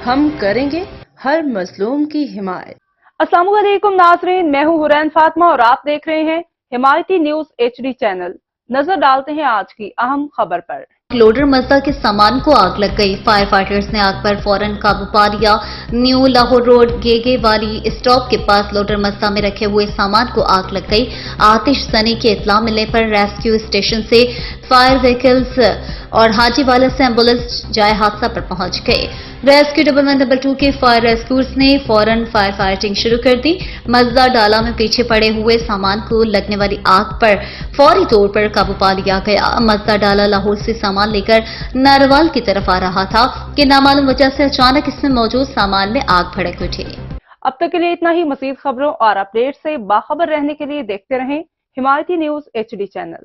ہم کریں گے ہر مظلوم کی حمایت۔ السلام علیکم ناظرین، میں ہوں حورین فاطمہ اور آپ دیکھ رہے ہیں حمایتی نیوز HD چینل۔ نظر ڈالتے ہیں آج کی اہم خبر پر۔ لوڈر مزدا کے سامان کو آگ لگ گئی، فائر فائٹرز نے آگ پر فوراً قابو پا لیا۔ نیو لاہور روڈ گیگے والی اسٹاپ کے پاس لوڈر مزدا میں رکھے ہوئے سامان کو آگ لگ گئی۔ آتش زنی کی اطلاع ملنے پر ریسکیو اسٹیشن سے فائر وہیکلز اور حاجی والا سے ایمبولینس جائے حادثہ پر پہنچ گئے۔ ریسکیو 112 کے فائر ریسکیورز نے فوراً فائر فائٹنگ شروع کر دی۔ مزدا ڈالا میں پیچھے پڑے ہوئے سامان کو لگنے والی آگ پر فوری طور پر قابو پا لیا گیا۔ مزدا ڈالا لاہور سے سامان لے کر ناروال کی طرف آ رہا تھا کہ نامعلوم وجہ سے اچانک اس میں موجود سامان میں آگ بھڑک اٹھی۔ اب تک کے لیے اتنا ہی۔ مزید خبروں اور اپڈیٹ سے باخبر رہنے کے لیے دیکھتے رہیں حمایتی نیوز HD چینل۔